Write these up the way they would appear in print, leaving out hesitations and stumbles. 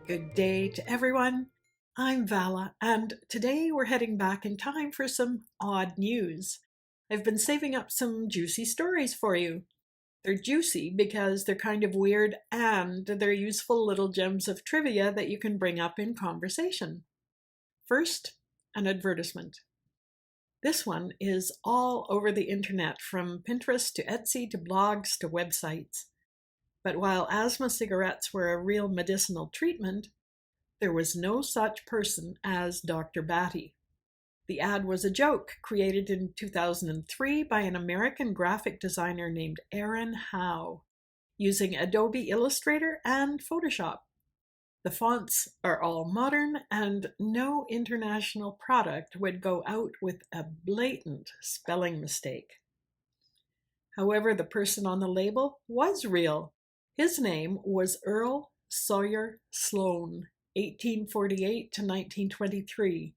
Good day to everyone. I'm Vala, and today we're heading back in time for some odd news. I've been saving up some juicy stories for you. They're juicy because they're kind of weird and they're useful little gems of trivia that you can bring up in conversation. First, an advertisement. This one is all over the internet, from Pinterest to Etsy to blogs to websites. But while asthma cigarettes were a real medicinal treatment, there was no such person as Dr. Batty. The ad was a joke created in 2003 by an American graphic designer named Aaron Howe, using Adobe Illustrator and Photoshop. The fonts are all modern, and no international product would go out with a blatant spelling mistake. However, the person on the label was real. His name was Earl Sawyer Sloan, 1848 to 1923.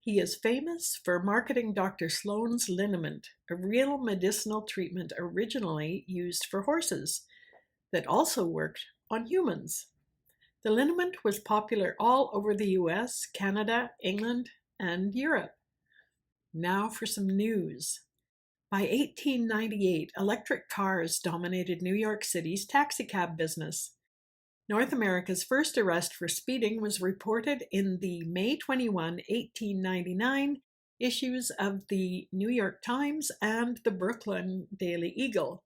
He is famous for marketing Dr. Sloan's liniment, a real medicinal treatment originally used for horses that also worked on humans. The liniment was popular all over the US, Canada, England, and Europe. Now for some news. By 1898, electric cars dominated New York City's taxicab business. North America's first arrest for speeding was reported in the May 21, 1899 issues of the New York Times and the Brooklyn Daily Eagle.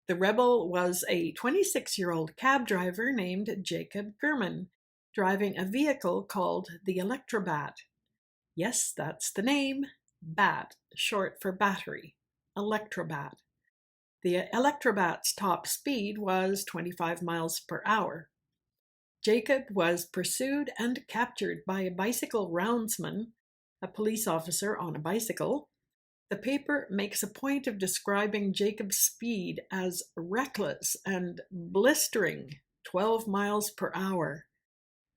The rebel was a 26-year-old cab driver named Jacob Gurman, driving a vehicle called the Electrobat. Yes, that's the name. BAT, short for battery. Electrobat. The Electrobat's top speed was 25 miles per hour. Jacob was pursued and captured by a bicycle roundsman, a police officer on a bicycle. The paper makes a point of describing Jacob's speed as reckless and blistering 12 miles per hour.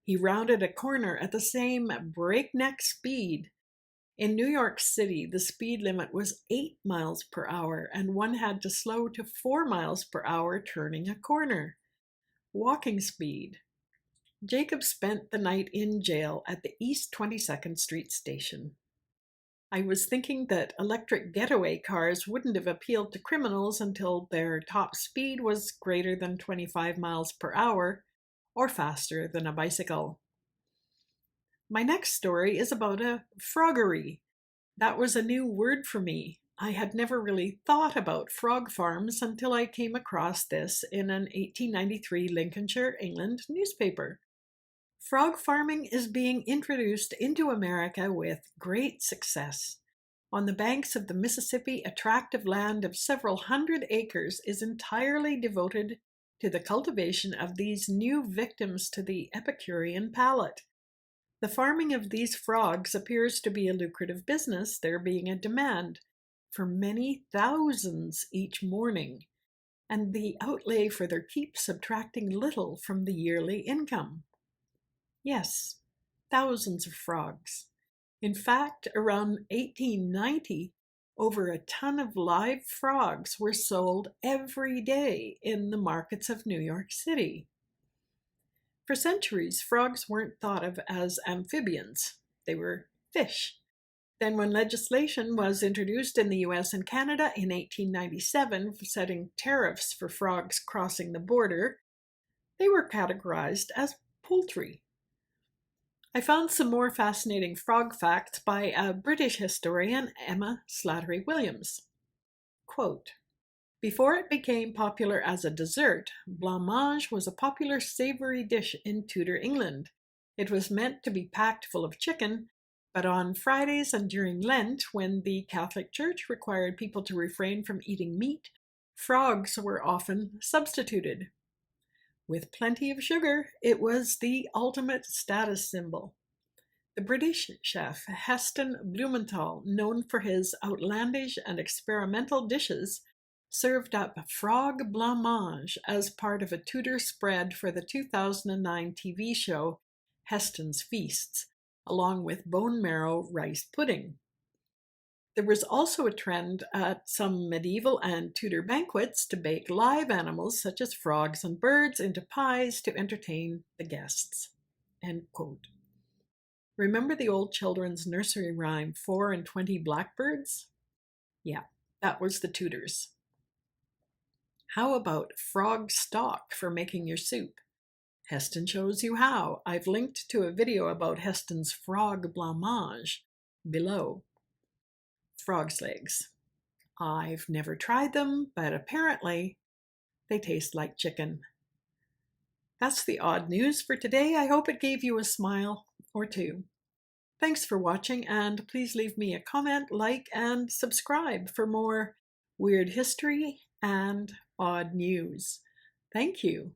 He rounded a corner at the same breakneck speed. In New York City, the speed limit was 8 miles per hour, and one had to slow to 4 miles per hour turning a corner. Walking speed. Jacob spent the night in jail at the East 22nd Street station. I was thinking that electric getaway cars wouldn't have appealed to criminals until their top speed was greater than 25 miles per hour, or faster than a bicycle. My next story is about a froggery. That was a new word for me. I had never really thought about frog farms until I came across this in an 1893 Lincolnshire, England newspaper. Frog farming is being introduced into America with great success. On the banks of the Mississippi, a tract of land of several hundred acres is entirely devoted to the cultivation of these new victims to the Epicurean palate. The farming of these frogs appears to be a lucrative business, there being a demand for many thousands each morning, and the outlay for their keep subtracting little from the yearly income. Yes, thousands of frogs. In fact, around 1890, over a ton of live frogs were sold every day in the markets of New York City. For centuries, frogs weren't thought of as amphibians. They were fish. Then when legislation was introduced in the US and Canada in 1897 setting tariffs for frogs crossing the border, they were categorized as poultry. I found some more fascinating frog facts by a British historian, Emma Slattery Williams. Quote, before it became popular as a dessert, blancmange was a popular savory dish in Tudor England. It was meant to be packed full of chicken, but on Fridays and during Lent, when the Catholic Church required people to refrain from eating meat, frogs were often substituted. With plenty of sugar, it was the ultimate status symbol. The British chef Heston, known for his outlandish and experimental dishes, served up frog blancmange as part of a Tudor spread for the 2009 TV show Heston's Feasts, along with bone marrow rice pudding. There was also a trend at some medieval and Tudor banquets to bake live animals such as frogs and birds into pies to entertain the guests. End quote. Remember the old children's nursery rhyme, 4 and 20 blackbirds? Yeah, that was the Tudors. How about frog stock for making your soup? Heston shows you how. I've linked to a video about Heston's frog blancmange below. Frog's legs. I've never tried them, but apparently they taste like chicken. That's the odd news for today. I hope it gave you a smile or two. Thanks for watching, and please leave me a comment, like, and subscribe for more weird history and odd news. Thank you.